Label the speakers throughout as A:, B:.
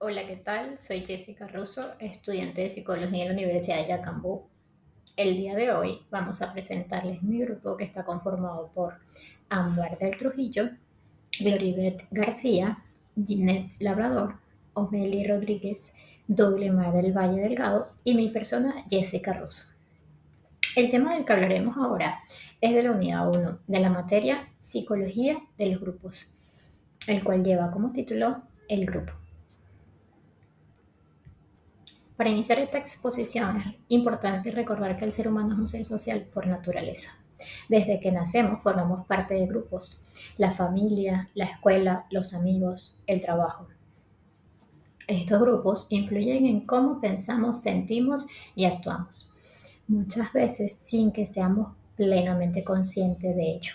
A: Hola, ¿qué tal? Soy Jessica Russo, estudiante de psicología en la Universidad de Yacambú. El día de hoy vamos a presentarles mi grupo que está conformado por Ámbar del Trujillo, Gloribet García, Ginette Labrador, Omeli Rodríguez, Mar del Valle Delgado y mi persona Jessica Russo. El tema del que hablaremos ahora es de la unidad 1 de la materia Psicología de los Grupos, el cual lleva como título El Grupo. Para iniciar esta exposición es importante recordar que el ser humano es un ser social por naturaleza. Desde que nacemos formamos parte de grupos, la familia, la escuela, los amigos, el trabajo. Estos grupos influyen en cómo pensamos, sentimos y actuamos, muchas veces sin que seamos plenamente conscientes de ello.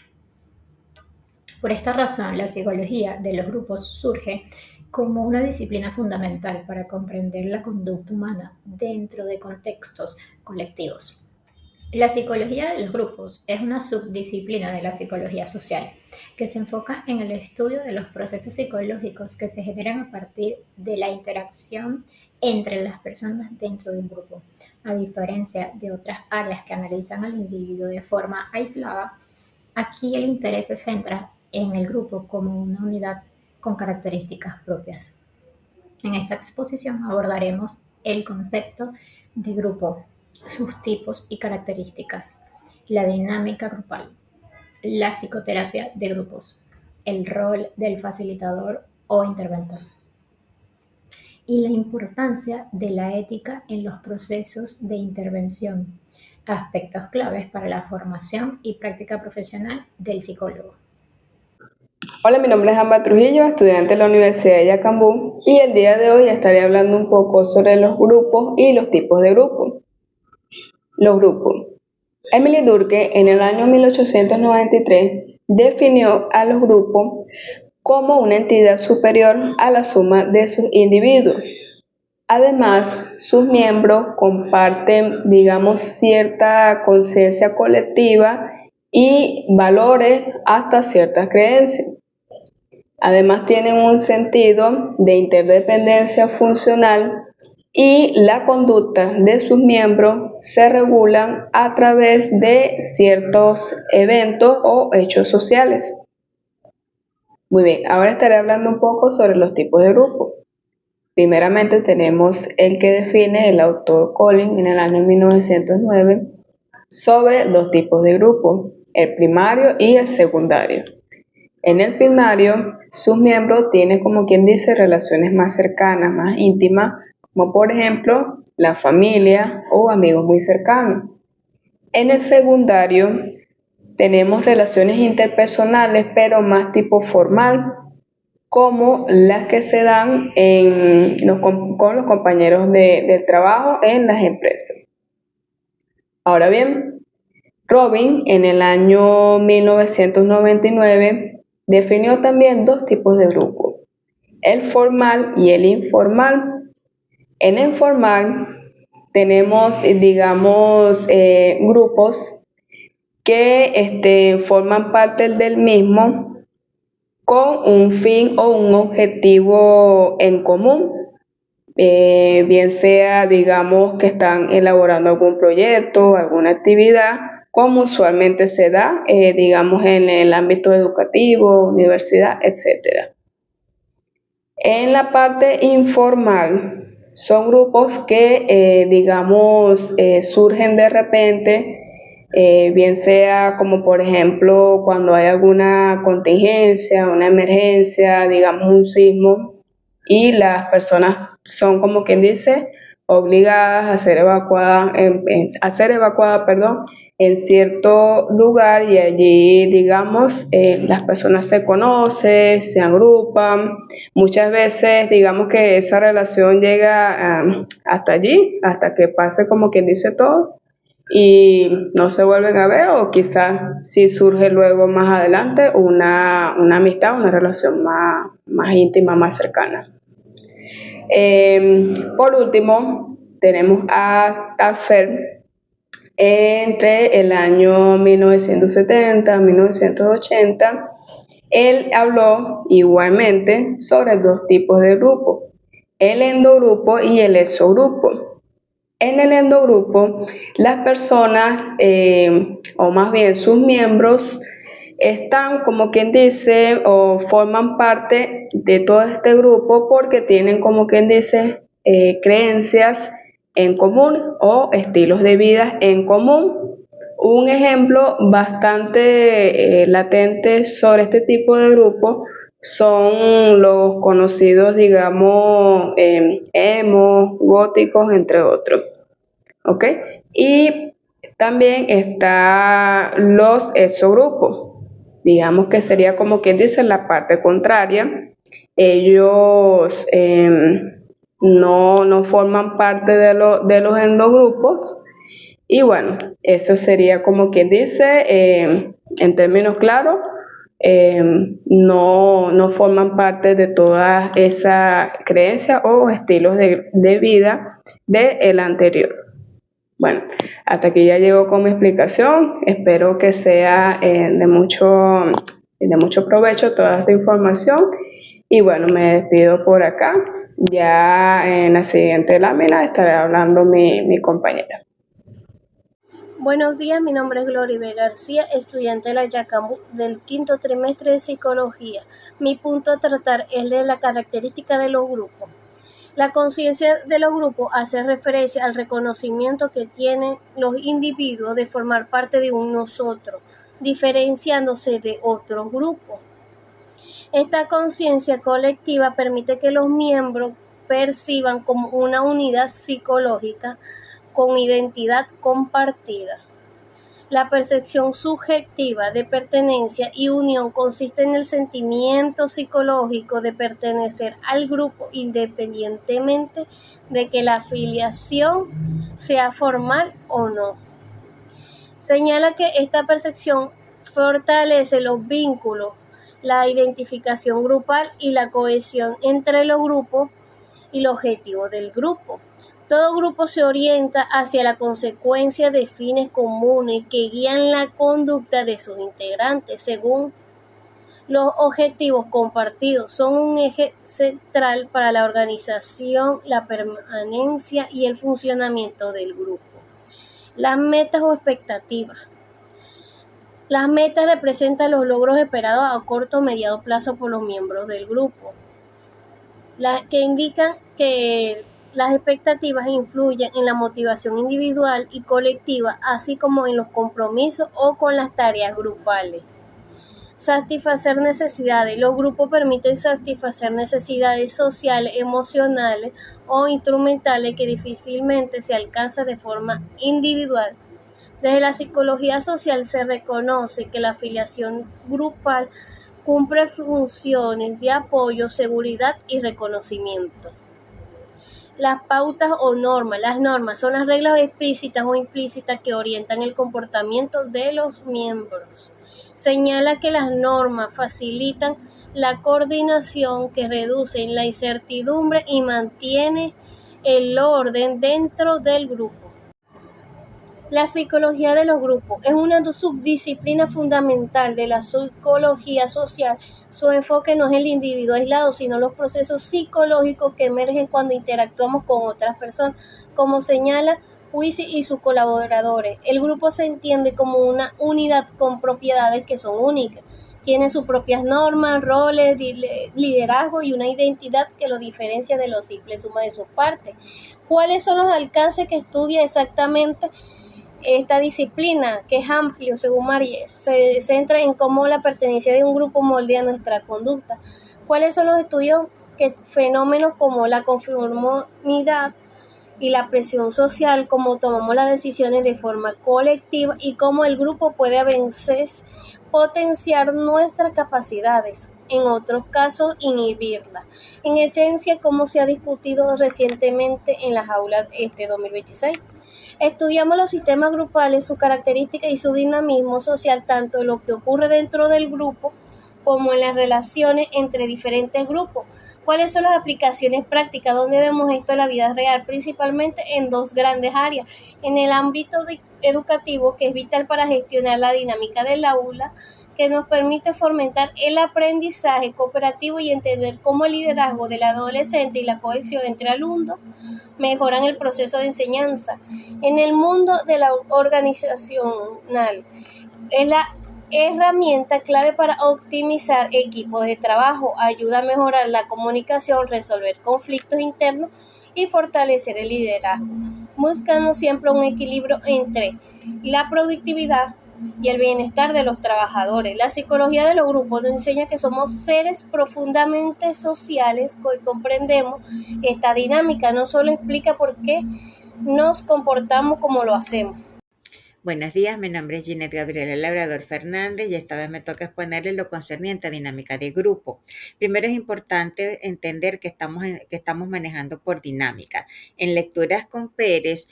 A: Por esta razón, la psicología de los grupos surge como una disciplina fundamental para comprender la conducta humana dentro de contextos colectivos. La psicología de los grupos es una subdisciplina de la psicología social que se enfoca en el estudio de los procesos psicológicos que se generan a partir de la interacción entre las personas dentro de un grupo. A diferencia de otras áreas que analizan al individuo de forma aislada, aquí el interés se centra en el grupo como una unidad con características propias. En esta exposición abordaremos el concepto de grupo, sus tipos y características, la dinámica grupal, la psicoterapia de grupos, el rol del facilitador o interventor y la importancia de la ética en los procesos de intervención, aspectos claves para la formación y práctica profesional del psicólogo.
B: Hola, mi nombre es Ámbar Trujillo, estudiante de la Universidad de Yacambú, y el día de hoy estaré hablando un poco sobre los grupos y los tipos de grupos. Los grupos. Emily Durkheim en el año 1893 definió a los grupos como una entidad superior a la suma de sus individuos. Además, sus miembros comparten, cierta conciencia colectiva y valores hasta ciertas creencias. Además, tienen un sentido de interdependencia funcional y la conducta de sus miembros se regulan a través de ciertos eventos o hechos sociales. Muy bien, ahora estaré hablando un poco sobre los tipos de grupos. Primeramente tenemos el que define el autor Collins en el año 1909 sobre dos tipos de grupos, el primario y el secundario. En el primario, sus miembros tienen, como quien dice, relaciones más cercanas, más íntimas, como por ejemplo la familia o amigos muy cercanos. En el secundario, tenemos relaciones interpersonales, pero más tipo formal, como las que se dan con los compañeros de trabajo en las empresas. Ahora bien, Robin en el año 1999 definió también dos tipos de grupos, el formal y el informal. En el formal tenemos, grupos que forman parte del mismo con un fin o un objetivo en común, bien sea, que están elaborando algún proyecto, alguna actividad, como usualmente se da, en el ámbito educativo, universidad, etc. En la parte informal, son grupos que, surgen de repente, bien sea como por ejemplo cuando hay alguna contingencia, una emergencia, un sismo, y las personas son, como quien dice, obligadas a ser evacuadas, en cierto lugar, y allí, las personas se conocen, se agrupan. Muchas veces, que esa relación llega hasta allí, hasta que pase, como quien dice, todo, y no se vuelven a ver, o quizás sí surge luego más adelante una amistad, una relación más íntima, más cercana. Por último, tenemos a Taffer entre el año 1970 y 1980. Él habló igualmente sobre dos tipos de grupos, el endogrupo y el exogrupo. En el endogrupo, las personas, o más bien sus miembros, están, como quien dice, o forman parte de todo este grupo porque tienen, como quien dice, creencias en común o estilos de vida en común. Un ejemplo bastante latente sobre este tipo de grupo son los conocidos, digamos, emo, góticos, entre otros. ¿Ok? Y también están los exogrupos, digamos que sería como quien dice la parte contraria. Ellos no forman parte de los endogrupos. Y bueno, eso sería como quien dice, en términos claros, no forman parte de toda esa creencia o estilos de vida del anterior. Bueno, hasta aquí ya llegó con mi explicación. Espero que sea de mucho provecho toda esta información. Y bueno, me despido por acá. Ya en la siguiente lámina estaré hablando mi compañera.
C: Buenos días, mi nombre es Gloria B. García, estudiante de la Yacambú del quinto trimestre de Psicología. Mi punto a tratar es de la característica de los grupos. La conciencia de los grupos hace referencia al reconocimiento que tienen los individuos de formar parte de un nosotros, diferenciándose de otros grupos. Esta conciencia colectiva permite que los miembros perciban como una unidad psicológica con identidad compartida. La percepción subjetiva de pertenencia y unión consiste en el sentimiento psicológico de pertenecer al grupo independientemente de que la afiliación sea formal o no. Señala que esta percepción fortalece los vínculos, la identificación grupal y la cohesión entre los grupos y el objetivo del grupo. Todo grupo se orienta hacia la consecuencia de fines comunes que guían la conducta de sus integrantes según los objetivos compartidos. Son un eje central para la organización, la permanencia y el funcionamiento del grupo. Las metas o expectativas. Las metas representan los logros esperados a corto o mediano plazo por los miembros del grupo, las que indican que las expectativas influyen en la motivación individual y colectiva, así como en los compromisos o con las tareas grupales. Satisfacer necesidades. Los grupos permiten satisfacer necesidades sociales, emocionales o instrumentales que difícilmente se alcanzan de forma individual. Desde la psicología social se reconoce que la afiliación grupal cumple funciones de apoyo, seguridad y reconocimiento. Las pautas o normas. Las normas son las reglas explícitas o implícitas que orientan el comportamiento de los miembros. Señala que las normas facilitan la coordinación, que reducen la incertidumbre y mantiene el orden dentro del grupo. La psicología de los grupos es una subdisciplina fundamental de la psicología social. Su enfoque no es el individuo aislado, sino los procesos psicológicos que emergen cuando interactuamos con otras personas, como señala Huisi y sus colaboradores. El grupo se entiende como una unidad con propiedades que son únicas. Tiene sus propias normas, roles, liderazgo y una identidad que lo diferencia de la simple suma de sus partes. ¿Cuáles son los alcances que estudia exactamente esta disciplina, que es amplio según Marier? Se centra en cómo la pertenencia de un grupo moldea nuestra conducta. ¿Cuáles son los estudios que fenómenos como la conformidad y la presión social, cómo tomamos las decisiones de forma colectiva y cómo el grupo puede a veces potenciar nuestras capacidades, en otros casos inhibirlas? En esencia, como se ha discutido recientemente en las aulas 2026. Estudiamos los sistemas grupales, sus características y su dinamismo social, tanto en lo que ocurre dentro del grupo como en las relaciones entre diferentes grupos. ¿Cuáles son las aplicaciones prácticas? ¿Dónde vemos esto en la vida real? Principalmente en dos grandes áreas. En el ámbito educativo, que es vital para gestionar la dinámica del aula, que nos permite fomentar el aprendizaje cooperativo y entender cómo el liderazgo del adolescente y la cohesión entre alumnos mejoran el proceso de enseñanza. En el mundo de la organizacional, es la herramienta clave para optimizar equipos de trabajo, ayuda a mejorar la comunicación, resolver conflictos internos y fortalecer el liderazgo, buscando siempre un equilibrio entre la productividad y el bienestar de los trabajadores. La psicología de los grupos nos enseña que somos seres profundamente sociales, que comprendemos esta dinámica, no solo explica por qué nos comportamos como lo hacemos.
D: Buenos días, mi nombre es Ginette Gabriela Labrador Fernández y esta vez me toca exponerles lo concerniente a dinámica de grupo. Primero es importante entender que estamos manejando por dinámica. En lecturas con Pérez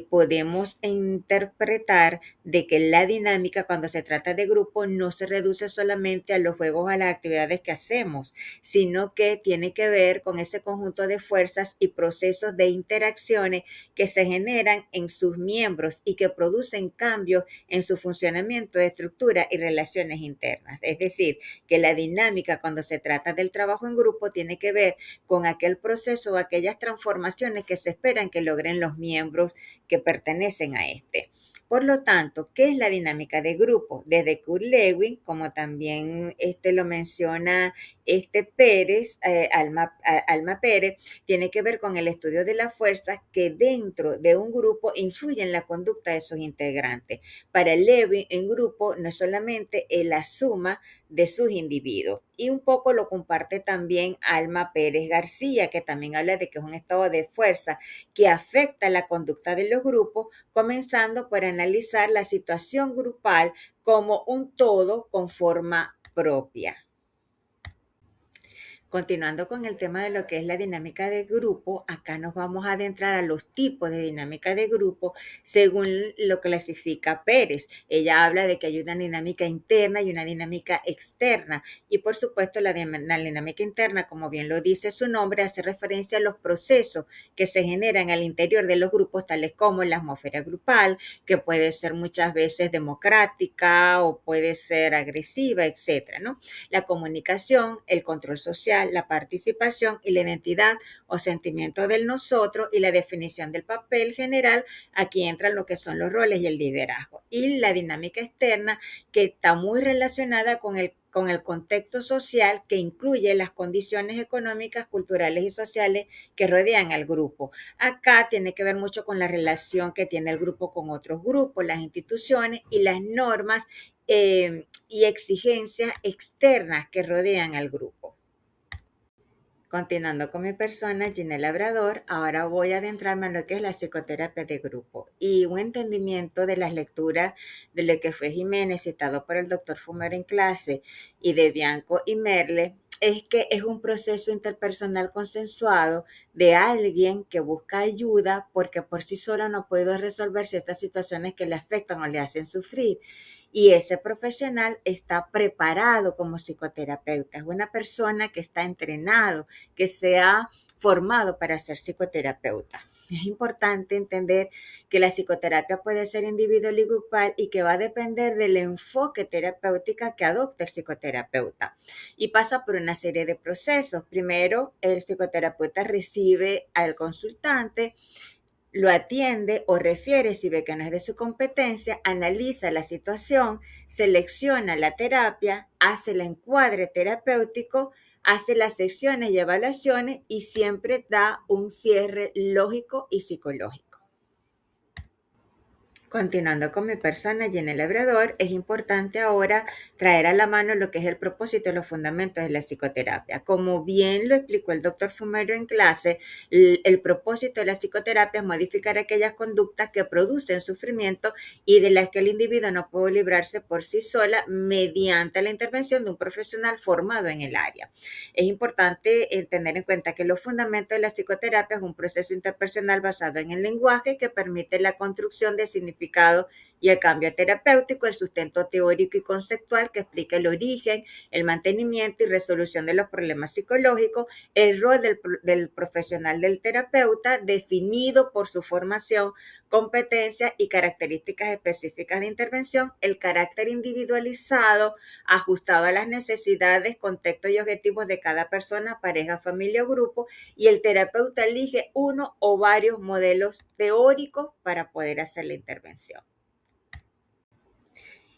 D: podemos interpretar de que la dinámica cuando se trata de grupo no se reduce solamente a los juegos, a las actividades que hacemos, sino que tiene que ver con ese conjunto de fuerzas y procesos de interacciones que se generan en sus miembros y que producen cambios en su funcionamiento de estructura y relaciones internas. Es decir, que la dinámica cuando se trata del trabajo en grupo tiene que ver con aquel proceso o aquellas transformaciones que se esperan que logren los miembros que pertenecen a este. Por lo tanto, ¿qué es la dinámica de grupo? Desde Kurt Lewin, como también lo menciona Pérez, Alma Pérez, tiene que ver con el estudio de las fuerzas que dentro de un grupo influyen en la conducta de sus integrantes. Para Lewin, en grupo no es solamente la suma de sus individuos. Y un poco lo comparte también Alma Pérez García, que también habla de que es un estado de fuerza que afecta la conducta de los grupos, comenzando por analizar la situación grupal como un todo con forma propia. Continuando con el tema de lo que es la dinámica de grupo, acá nos vamos a adentrar a los tipos de dinámica de grupo según lo clasifica Pérez. Ella habla de que hay una dinámica interna y una dinámica externa. Y por supuesto la dinámica interna, como bien lo dice su nombre, hace referencia a los procesos que se generan al interior de los grupos, tales como la atmósfera grupal, que puede ser muchas veces democrática o puede ser agresiva, etcétera, ¿no? La comunicación, el control social, la participación y la identidad o sentimiento del nosotros y la definición del papel general. Aquí entran lo que son los roles y el liderazgo. Y la dinámica externa, que está muy relacionada con el contexto social, que incluye las condiciones económicas, culturales y sociales que rodean al grupo. Acá tiene que ver mucho con la relación que tiene el grupo con otros grupos, las instituciones y las normas y exigencias externas que rodean al grupo. Continuando con mi persona, Ginette Labrador, ahora voy a adentrarme en lo que es la psicoterapia de grupo y un entendimiento de las lecturas de lo que fue Jiménez, citado por el doctor Fumero en clase, y de Bianco y Merle, es que es un proceso interpersonal consensuado de alguien que busca ayuda porque por sí sola no puede resolver ciertas situaciones que le afectan o le hacen sufrir. Y ese profesional está preparado como psicoterapeuta. Es una persona que está entrenado, que se ha formado para ser psicoterapeuta. Es importante entender que la psicoterapia puede ser individual y grupal y que va a depender del enfoque terapéutico que adopte el psicoterapeuta. Y pasa por una serie de procesos. Primero, el psicoterapeuta recibe al consultante, lo atiende o refiere si ve que no es de su competencia, analiza la situación, selecciona la terapia, hace el encuadre terapéutico, hace las sesiones y evaluaciones y siempre da un cierre lógico y psicológico. Continuando con mi persona, Ginette Labrador, es importante ahora traer a la mano lo que es el propósito y los fundamentos de la psicoterapia. Como bien lo explicó el doctor Fumero en clase, el propósito de la psicoterapia es modificar aquellas conductas que producen sufrimiento y de las que el individuo no puede librarse por sí sola mediante la intervención de un profesional formado en el área. Es importante tener en cuenta que los fundamentos de la psicoterapia es un proceso interpersonal basado en el lenguaje que permite la construcción de significado y el cambio terapéutico, el sustento teórico y conceptual que explica el origen, el mantenimiento y resolución de los problemas psicológicos, el rol del profesional del terapeuta definido por su formación, competencias y características específicas de intervención, el carácter individualizado, ajustado a las necesidades, contexto y objetivos de cada persona, pareja, familia o grupo, y el terapeuta elige uno o varios modelos teóricos para poder hacer la intervención.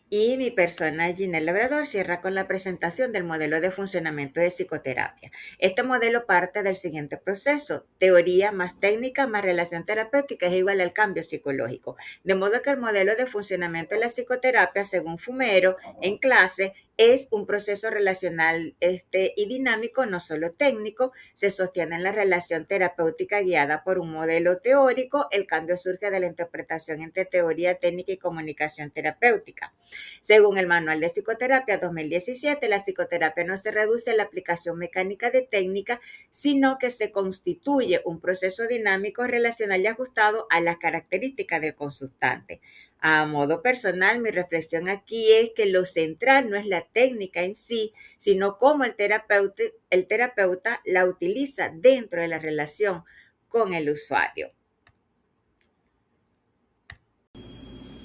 D: Y mi persona, Ginette Labrador, cierra con la presentación del modelo de funcionamiento de psicoterapia. Este modelo parte del siguiente proceso: teoría más técnica más relación terapéutica es igual al cambio psicológico. De modo que el modelo de funcionamiento de la psicoterapia, según Fumero, en clase, es un proceso relacional y dinámico, no solo técnico. Se sostiene en la relación terapéutica guiada por un modelo teórico. El cambio surge de la interpretación entre teoría técnica y comunicación terapéutica. Según el Manual de Psicoterapia 2017, la psicoterapia no se reduce a la aplicación mecánica de técnica, sino que se constituye un proceso dinámico, relacional y ajustado a las características del consultante. A modo personal, mi reflexión aquí es que lo central no es la técnica en sí, sino cómo el terapeuta la utiliza dentro de la relación con el usuario.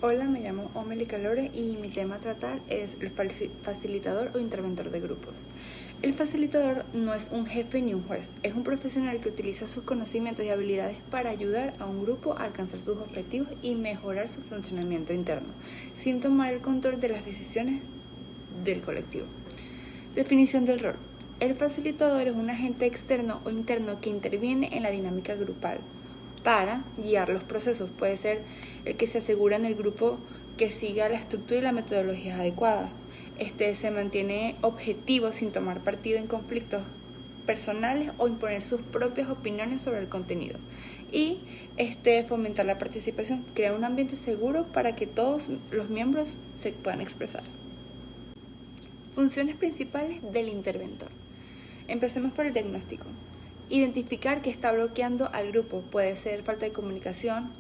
E: Hola, me llamo Omeli Calore y mi tema a tratar es el facilitador o interventor de grupos. El facilitador no es un jefe ni un juez, es un profesional que utiliza sus conocimientos y habilidades para ayudar a un grupo a alcanzar sus objetivos y mejorar su funcionamiento interno, sin tomar el control de las decisiones del colectivo. Definición del rol. El facilitador es un agente externo o interno que interviene en la dinámica grupal para guiar los procesos. Puede ser el que se asegura en el grupo que siga la estructura y la metodología adecuadas. Se mantiene objetivo sin tomar partido en conflictos personales o imponer sus propias opiniones sobre el contenido. Y fomentar la participación, crear un ambiente seguro para que todos los miembros se puedan expresar. Funciones principales del interventor. Empecemos por el diagnóstico. Identificar qué está bloqueando al grupo. Puede ser falta de comunicación,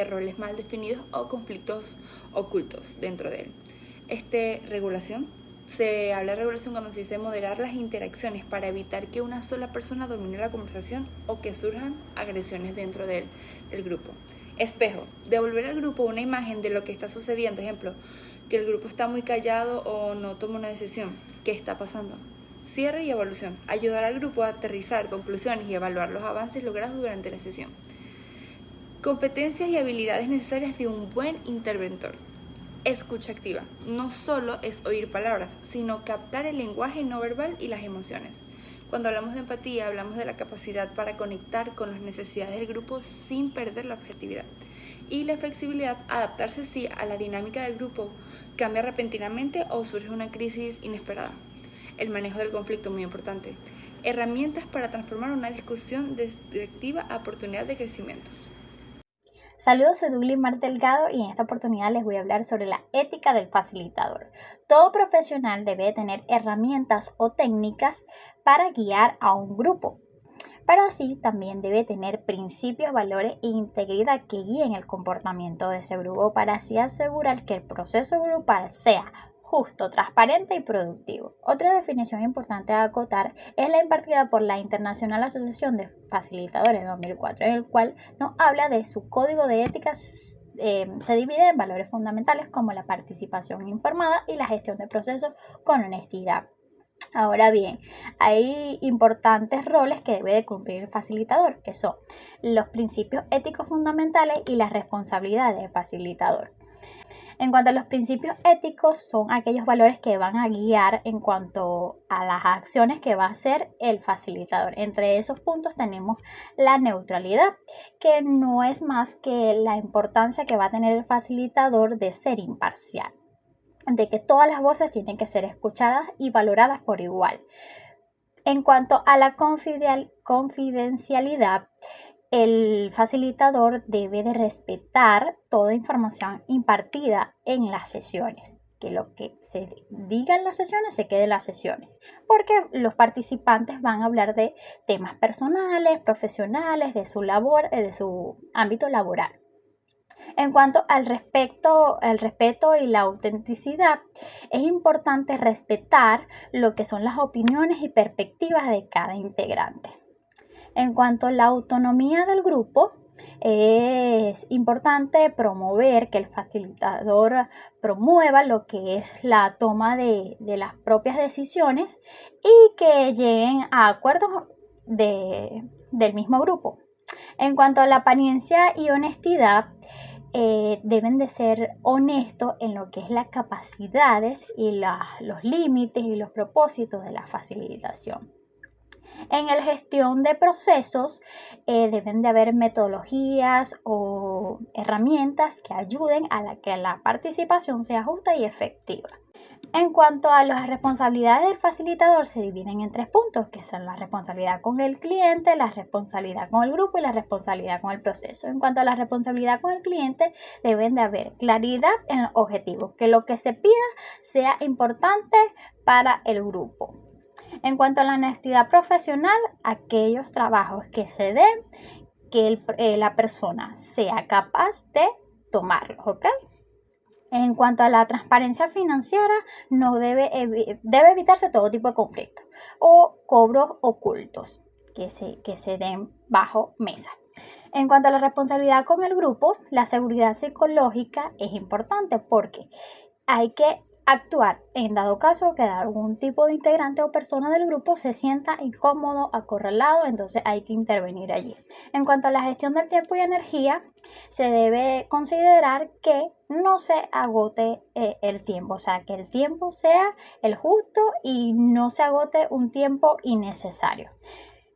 E: roles mal definidos o conflictos ocultos dentro de él. Regulación. Se habla de regulación cuando se dice moderar las interacciones para evitar que una sola persona domine la conversación o que surjan agresiones dentro del grupo. Espejo. Devolver al grupo una imagen de lo que está sucediendo. Ejemplo, que el grupo está muy callado o no toma una decisión. ¿Qué está pasando? Cierre y evaluación. Ayudar al grupo a aterrizar conclusiones y evaluar los avances logrados durante la sesión. Competencias y habilidades necesarias de un buen interventor. Escucha activa. No solo es oír palabras, sino captar el lenguaje no verbal y las emociones. Cuando hablamos de empatía, hablamos de la capacidad para conectar con las necesidades del grupo sin perder la objetividad. Y la flexibilidad, adaptarse si a la dinámica del grupo cambia repentinamente o surge una crisis inesperada. El manejo del conflicto, muy importante. Herramientas para transformar una discusión destructiva a oportunidad de crecimiento.
A: Saludos, soy Dougly Mar Delgado y en esta oportunidad les voy a hablar sobre la ética del facilitador. Todo profesional debe tener herramientas o técnicas para guiar a un grupo, pero así también debe tener principios, valores e integridad que guíen el comportamiento de ese grupo para así asegurar que el proceso grupal sea justo, transparente y productivo. Otra definición importante a acotar es la impartida por la Internacional Asociación de Facilitadores de 2004, en el cual nos habla de su código de éticas. Se divide en valores fundamentales como la participación informada y la gestión de procesos con honestidad. Ahora bien, hay importantes roles que debe de cumplir el facilitador, que son los principios éticos fundamentales y las responsabilidades del facilitador. En cuanto a los principios éticos, son aquellos valores que van a guiar en cuanto a las acciones que va a hacer el facilitador. Entre esos puntos tenemos la neutralidad, que no es más que la importancia que va a tener el facilitador de ser imparcial, de que todas las voces tienen que ser escuchadas y valoradas por igual. En cuanto a la confidencialidad, el facilitador debe de respetar toda información impartida en las sesiones, que lo que se diga en las sesiones se quede en las sesiones, porque los participantes van a hablar de temas personales, profesionales, de su labor, de su ámbito laboral. En cuanto al respeto y la autenticidad, es importante respetar lo que son las opiniones y perspectivas de cada integrante. En cuanto a la autonomía del grupo, es importante promover que el facilitador promueva lo que es la toma de las propias decisiones y que lleguen a acuerdos del mismo grupo. En cuanto a la apariencia y honestidad, deben de ser honestos en lo que es las capacidades y los límites y los propósitos de la facilitación. En la gestión de procesos deben de haber metodologías o herramientas que ayuden a que la participación sea justa y efectiva. En cuanto a las responsabilidades del facilitador, se dividen en 3 puntos, que son la responsabilidad con el cliente, la responsabilidad con el grupo y la responsabilidad con el proceso. En cuanto a la responsabilidad con el cliente, deben de haber claridad en los objetivos, que lo que se pida sea importante para el grupo. En cuanto a la honestidad profesional, aquellos trabajos que se den, que la persona sea capaz de tomarlos, ¿ok? En cuanto a la transparencia financiera, no debe evitarse todo tipo de conflictos o cobros ocultos que se den bajo mesa. En cuanto a la responsabilidad con el grupo, la seguridad psicológica es importante porque hay que actuar en dado caso que algún tipo de integrante o persona del grupo se sienta incómodo, acorralado, entonces hay que intervenir allí. En cuanto a la gestión del tiempo y energía, se debe considerar que no se agote el tiempo, o sea, que el tiempo sea el justo y no se agote un tiempo innecesario.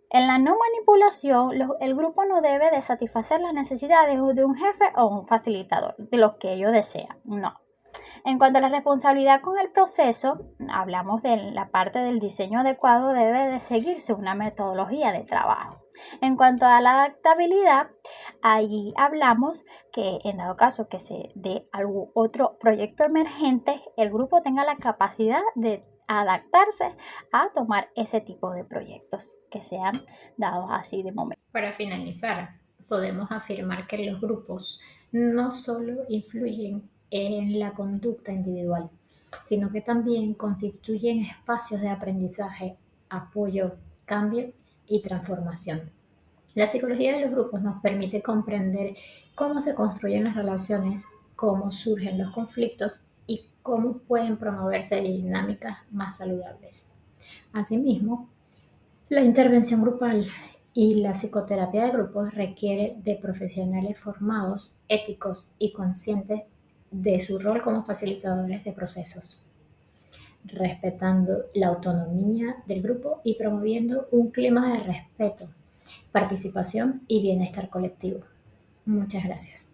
A: En la no manipulación, el grupo no debe de satisfacer las necesidades de un jefe o un facilitador, de los que ellos desean, no. En cuanto a la responsabilidad con el proceso, hablamos de la parte del diseño adecuado, debe de seguirse una metodología de trabajo. En cuanto a la adaptabilidad, allí hablamos que en dado caso que se dé algún otro proyecto emergente, el grupo tenga la capacidad de adaptarse a tomar ese tipo de proyectos que sean dados así de momento.
B: Para finalizar, podemos afirmar que los grupos no solo influyen en la conducta individual, sino que también constituyen espacios de aprendizaje, apoyo, cambio y transformación. La psicología de los grupos nos permite comprender cómo se construyen las relaciones, cómo surgen los conflictos y cómo pueden promoverse dinámicas más saludables. Asimismo, la intervención grupal y la psicoterapia de grupos requiere de profesionales formados, éticos y conscientes de su rol como facilitadores de procesos, respetando la autonomía del grupo y promoviendo un clima de respeto, participación y bienestar colectivo. Muchas gracias.